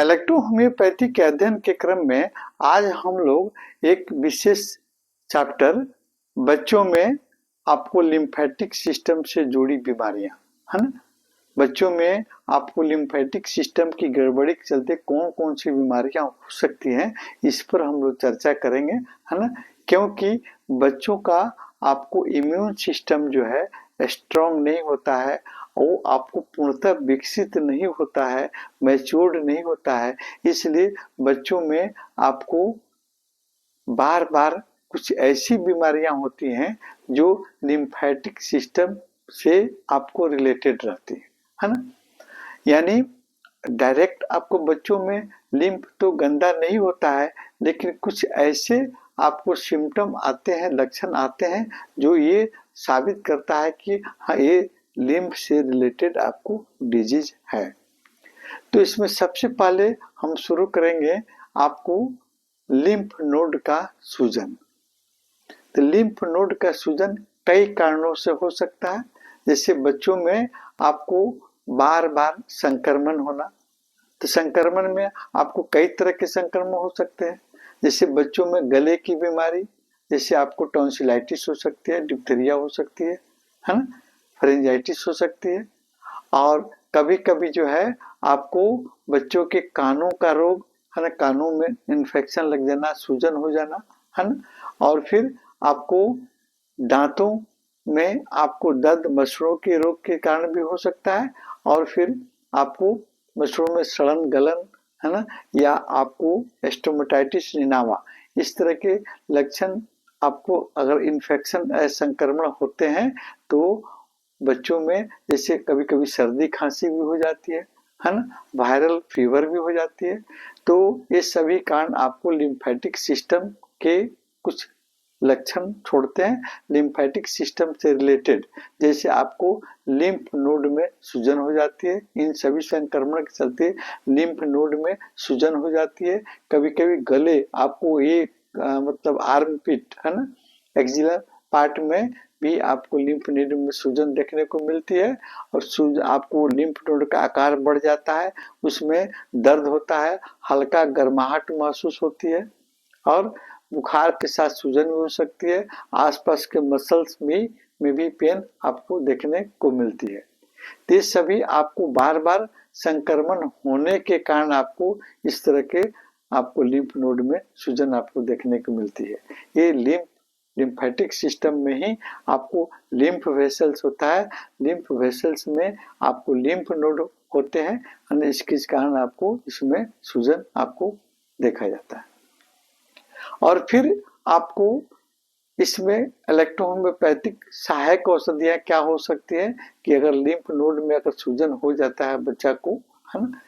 Electrohomoeopathy के अध्ययन के क्रम में आज हम लोग एक विशेष चैप्टर बच्चों में आपको लिम्फेटिक सिस्टम से जुड़ी बीमारियां, है ना। बच्चों में आपको लिम्फेटिक सिस्टम की गड़बड़ी के चलते कौन कौन सी बीमारियां हो सकती हैं, इस पर हम लोग चर्चा करेंगे, है ना। क्योंकि बच्चों का आपको इम्यून सिस्टम जो है स्ट्रांग नहीं होता है, वो आपको पूर्णतः विकसित नहीं होता है, मैच्योर्ड नहीं होता है। इसलिए बच्चों में आपको बार बार कुछ ऐसी बीमारियां होती हैं जो लिम्फेटिक सिस्टम से आपको रिलेटेड रहती है ना। यानी डायरेक्ट आपको बच्चों में लिम्फ तो गंदा नहीं होता है, लेकिन कुछ ऐसे आपको सिम्टम आते हैं, लक्षण आते हैं जो ये साबित करता है कि हाँ, ये लिम्फ से रिलेटेड आपको डिजीज है। तो इसमें सबसे पहले हम शुरू करेंगे आपको लिम्फ नोड का सूजन। तो लिम्फ नोड का सूजन कई कारणों से हो सकता है, जैसे बच्चों में आपको बार बार संक्रमण होना। तो संक्रमण में आपको कई तरह के संक्रमण हो सकते हैं, जैसे बच्चों में गले की बीमारी, जैसे आपको टॉन्सिलाइटिस हो सकती है, डिप्थीरिया हो सकती है ना, फेरिंजाइटिस हो सकती है। और कभी कभी जो है आपको बच्चों के कानों का रोग, है ना, कानों में इन्फेक्शन लग जाना, सूजन हो जाना, है ना। और फिर आपको दांतों में आपको दर्द मच्छरों के रोग के कारण भी हो सकता है। और फिर आपको मच्छरों में सड़न गलन, है ना, या आपको स्टोमेटाइटिस निनावा, इस तरह के लक्षण आपको अगर इन्फेक्शन संक्रमण होते हैं तो बच्चों में जैसे कभी कभी सर्दी खांसी भी हो जाती है ना, वायरल फीवर भी हो जाती है। तो ये सभी कारण आपको लिम्फेटिक सिस्टम के कुछ लक्षण छोड़ते हैं लिम्फेटिक सिस्टम से रिलेटेड, जैसे आपको लिम्फ नोड में सूजन हो जाती है। इन सभी संक्रमण के चलते लिम्फ नोड में सूजन हो जाती है। कभी कभी गले आपको ये मतलब आर्म पिट, है ना, एक्सिलर पार्ट में भी आपको लिम्फ नोड में सूजन देखने को मिलती है। और आपको लिम्फ नोड का आकार बढ़ जाता है, उसमें दर्द होता है, हल्का गर्माहट महसूस होती है, और बुखार के साथ सूजन भी हो सकती है। आसपास के मसल्स में भी पेन आपको देखने को मिलती है। तो ये सभी आपको बार बार संक्रमण होने के कारण आपको इस तरह के आपको लिम्फ नोड में सूजन आपको देखने को मिलती है। ये लिम्फेटिक सिस्टम में ही आपको लिम्फ वेसल्स होता है, लिम्फ वेसल्स में आपको लिम्फ नोड होते हैं, इसके कारण आपको इसमें सूजन आपको देखा जाता है। और फिर आपको इसमें इलेक्ट्रोहोम्योपैथिक सहायक औषधियां क्या हो सकती है कि अगर लिम्फ नोड में अगर सूजन हो जाता है बच्चा को, है ना,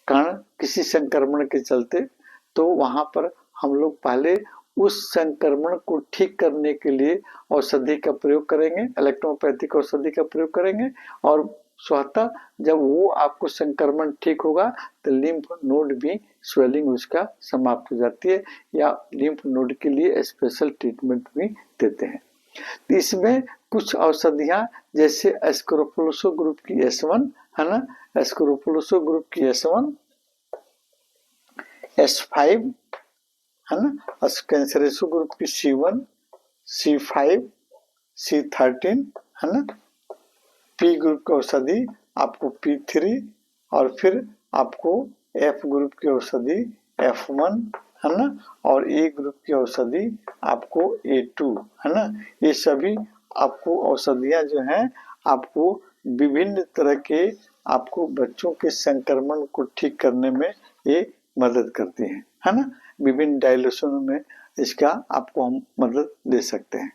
कारण किसी संक्रमण के चलते, तो वहां पर हम लोग पहले उस संक्रमण को ठीक करने के लिए औषधि का प्रयोग करेंगे, इलेक्ट्रोपैथिक औषधि का प्रयोग करेंगे। और स्वतः जब वो आपको संक्रमण ठीक होगा तो लिम्फ नोड भी स्वेलिंग उसका समाप्त हो जाती है, या लिम्फ नोड के लिए स्पेशल ट्रीटमेंट भी देते हैं। इसमें कुछ औषधियां जैसे एस्कोरोफ्लोसो ग्रुप की S1, है ना, एस्कोरोफ्लोसो ग्रुप की S1, S5, है ना, कैंसरेसो ग्रुप की C1, C5, C13, है ना, पी ग्रुप की औषधि आपको P3, और फिर आपको F ग्रुप की औषधि F1, है ना, और A ग्रुप की औषधि आपको A2, है ना। ये सभी आपको औषधियां जो हैं आपको विभिन्न तरह के आपको बच्चों के संक्रमण को ठीक करने में ये मदद करती हैं, है ना। विभिन्न डायल्यूशन में इसका आपको हम मदद दे सकते हैं।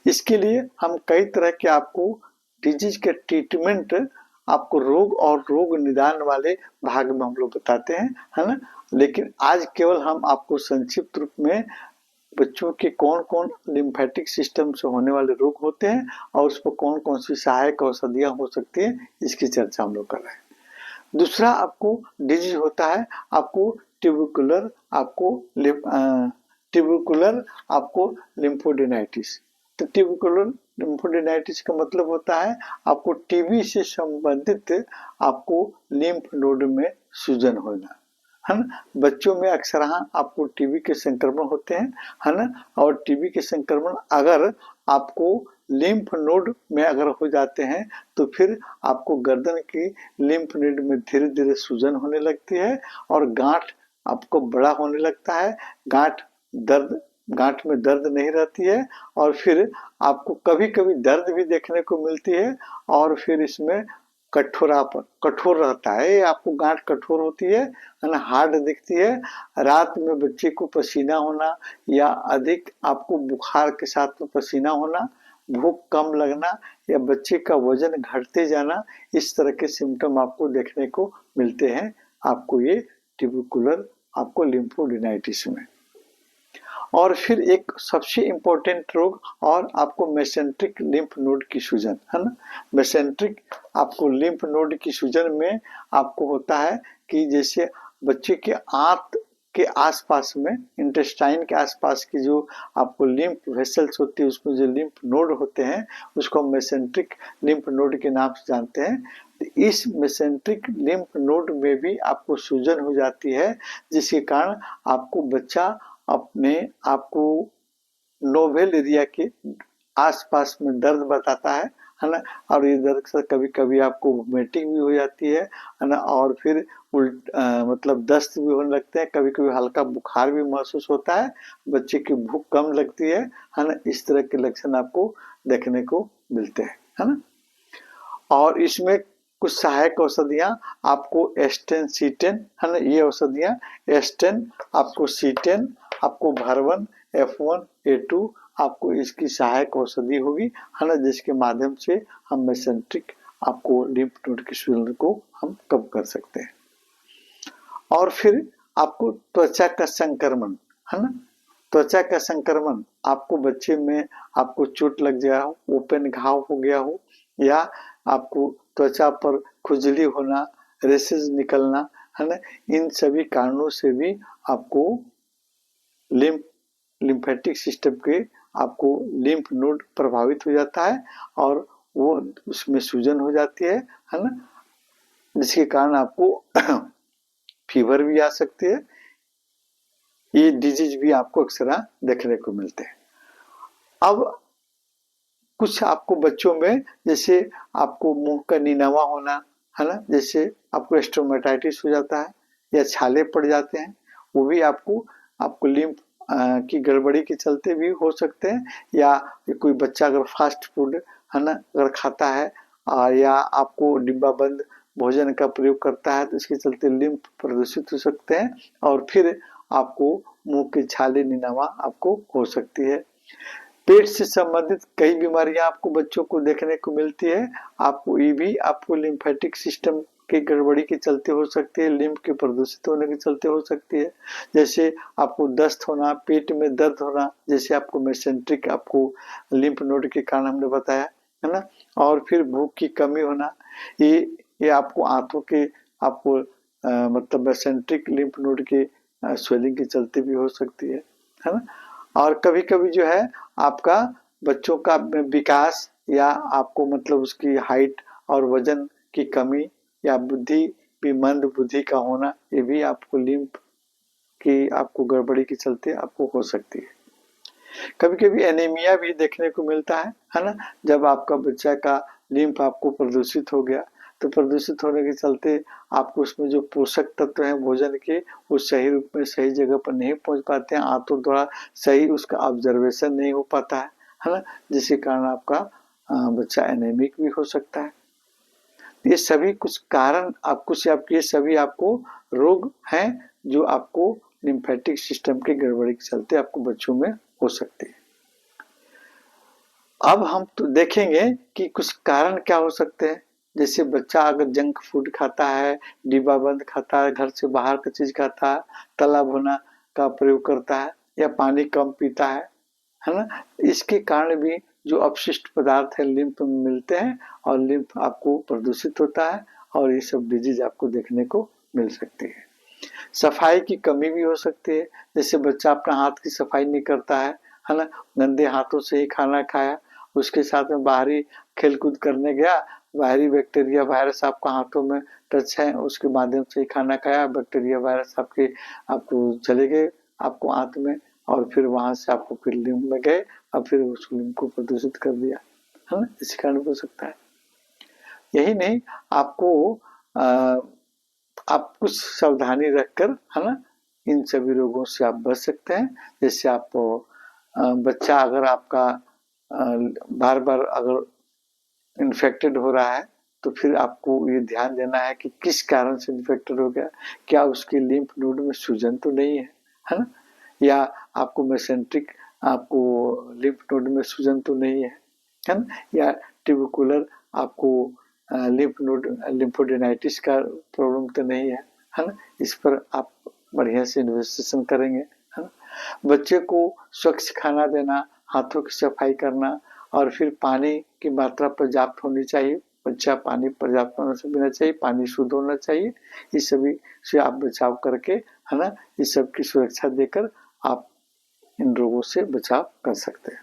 इसके लिए हम कई तरह के आपको डिजीज के ट्रीटमेंट आपको रोग और रोग निदान वाले भाग में हम लोग बताते हैं, है ना। लेकिन आज केवल हम आपको संक्षिप्त रूप में बच्चों के कौन कौन लिम्फेटिक सिस्टम से होने वाले रोग होते हैं और उस पर कौन कौन सी सहायक औषधियां हो सकती है, इसकी चर्चा हम लोग कर रहे हैं। दूसरा आपको डिजीज होता है आपको ट्यूबिकुलर आपको लिम्फोडेनाइटिस। तो ट्यूबिकुलर लिम्फोडेनाइटिस का मतलब होता है आपको टीबी से संबंधित आपको लिम्फ नोड में सूजन होना, है ना। बच्चों में अक्सर आपको टीबी के संक्रमण होते हैं, है ना। और टीबी के संक्रमण अगर आपको लिम्फ नोड में अगर हो जाते हैं तो फिर आपको गर्दन की लिम्फ नोड में धीरे धीरे सूजन होने लगती है और गांठ आपको बड़ा होने लगता है। गांठ में दर्द नहीं रहती है और फिर आपको कभी कभी दर्द भी देखने को मिलती है और फिर इसमें कठोर रहता है, आपको गांठ कठोर होती है ना, हार्ड दिखती है। रात में बच्चे को पसीना होना या अधिक आपको बुखार के साथ में पसीना होना, भूख कम लगना या बच्चे का वजन घटते जाना, इस तरह के सिम्टम आपको देखने को मिलते हैं आपको ये ट्यूबिकुलर आपको लिम्फोडेनाइटिस में। और फिर एक सबसे इम्पोर्टेंट रोग और आपको मेसेंट्रिक लिम्फ नोड की सूजन, है ना। मेसेंट्रिक आपको लिम्फ नोड की सूजन में आपको होता है कि जैसे बच्चे के आंत के आसपास में, इंटेस्टाइन के आसपास की जो आपको लिम्फ वेसल्स होती है उसमें जो लिम्फ नोड होते हैं उसको मेसेंट्रिक लिम्फ नोड के नाम से जानते हैं। इस मेसेंट्रिक लिम्फ नोड में भी आपको सूजन हो जाती है जिसके कारण आपको बच्चा अपने आपको नोवेल एरिया के आसपास में दर्द बताता है ना। और ये दर्द से कभी कभी आपको वोमिटिंग भी हो जाती है ना। और फिर मतलब दस्त भी होने लगते हैं, कभी कभी हल्का बुखार भी महसूस होता है, बच्चे की भूख कम लगती है ना। इस तरह के लक्षण आपको देखने को मिलते हैं, है ना। और इसमें कुछ सहायक औषधियां आपको एस्टेन सीटेन, है ना, ये औषधियां एस्टेन आपको सीटेन आपको भरवन F1 A2 आपको इसकी सहायक औषधि होगी, है ना, जिसके माध्यम से हम मेसेंट्रिक आपको लिम्फ नोड की सूजन को हम कम कर सकते हैं। और फिर आपको त्वचा का संक्रमण, है ना। त्वचा का संक्रमण आपको बच्चे में आपको चोट लग गया हो, ओपन घाव हो गया हो या आपको त्वचा पर खुजली होना, रेसेस निकलना, है ना, इन सभी कारणों से भी आपको लिम्फेटिक सिस्टम के आपको लिम्फ नोड प्रभावित हो जाता है और वो उसमें सूजन हो जाती है ना, जिसके कारण आपको फीवर भी आ सकती है। ये डिजीज भी आपको अक्सर देखने को मिलते हैं। अब कुछ आपको बच्चों में जैसे आपको मुंह का नीनवा होना, है ना, जैसे आपको स्टोमेटाइटिस हो जाता है या छाले पड़ जाते हैं, वो भी आपको लिम्फ की गड़बड़ी के चलते भी हो सकते हैं। या कोई बच्चा अगर फास्ट फूड, है ना, अगर खाता है या आपको डिब्बा बंद भोजन का प्रयोग करता है तो इसके चलते लिम्फ प्रदूषित हो सकते हैं और फिर आपको मुंह की छाले नीनवा आपको हो सकती है। पेट से संबंधित कई बीमारियां आपको बच्चों को देखने को मिलती है। आपको ये भी आपको लिम्फेटिक सिस्टम की गड़बड़ी के चलते हो सकती है, लिम्फ के प्रदूषित होने के चलते हो सकती है। जैसे आपको दस्त होना, पेट में दर्द होना, जैसे आपको मेसेंट्रिक आपको लिम्फ नोड के कारण हमने बताया, है ना। और फिर भूख की कमी होना, ये आपको आंतों के आपको मतलब मेसेंट्रिक लिम्फ नोड के स्वेलिंग के चलते भी हो सकती है ना। और कभी कभी जो है आपका बच्चों का विकास या आपको मतलब उसकी हाइट और वजन की कमी या बुद्धि भी मंद बुद्धि का होना, ये भी आपको लिम्फ की आपको गड़बड़ी के चलते आपको हो सकती है। कभी कभी एनीमिया भी देखने को मिलता है ना। जब आपका बच्चा का लिम्फ आपको प्रदूषित हो गया तो प्रदूषित होने के चलते आपको उसमें जो पोषक तत्व हैं भोजन के वो सही रूप में सही जगह पर नहीं पहुंच पाते हैं, आंतों द्वारा सही उसका ऑब्जर्वेशन नहीं हो पाता है ना, जिसके कारण आपका बच्चा एनीमिक भी हो सकता है। ये सभी कुछ कारण ये सभी आपको रोग हैं जो आपको लिम्फेटिक सिस्टम के गड़बड़ी के चलते आपको बच्चों में हो सकते हैं। अब हम तो देखेंगे कि कुछ कारण क्या हो सकते हैं। जैसे बच्चा अगर जंक फूड खाता है, डिब्बा बंद खाता है, घर से बाहर का चीज खाता है, तला भुना का प्रयोग करता है या पानी कम पीता है ना, इसके कारण भी जो अपशिष्ट पदार्थ है लिम्फ में मिलते हैं और लिम्फ आपको प्रदूषित होता है और ये सब डिजीज आपको देखने को मिल सकती है। सफाई की कमी भी हो सकती है, जैसे बच्चा अपना हाथ की सफाई नहीं करता है ना, गंदे हाथों से ही खाना खाया, उसके साथ में बाहरी खेलकूद करने गया, बाहरी बैक्टीरिया वायरस आपका हाथों में टच है उसके माध्यम से खाना खाया, बैक्टीरिया वायरस आपको चले गए आपको आंत में, और फिर वहां से आपको फिर लिम्फ में गए और फिर उस लिम्फ को प्रदूषित कर दिया, है ना, इस कारण हो सकता है। यही नहीं, आप कुछ सावधानी रखकर, है ना, इन सभी रोगों से आप बच सकते हैं। जैसे आप बच्चा अगर आपका बार बार अगर इन्फेक्टेड हो रहा है तो फिर आपको ये ध्यान देना है कि किस कारण से इन्फेक्टेड हो गया, क्या उसके लिम्फ नोड में सूजन तो नहीं है ना, या आपको मेसेंट्रिक आपको लिम्फ नोड में सूजन तो नहीं है ना, या ट्यूबिकुलर आपको लिम्फ नोड लिम्फोडेनाइटिस का प्रॉब्लम तो नहीं है ना, इस पर आप बढ़िया से इन्वेस्टिगेशन करेंगे, है ना। बच्चे को स्वच्छ खाना देना, हाथों की सफाई करना, और फिर पानी की मात्रा पर्याप्त होनी चाहिए, बच्चा पानी पर्याप्त होने से पीना चाहिए, पानी शुद्ध होना चाहिए, इस सभी से आप बचाव करके, है ना, इस सब की सुरक्षा देकर आप इन रोगों से बचाव कर सकते हैं।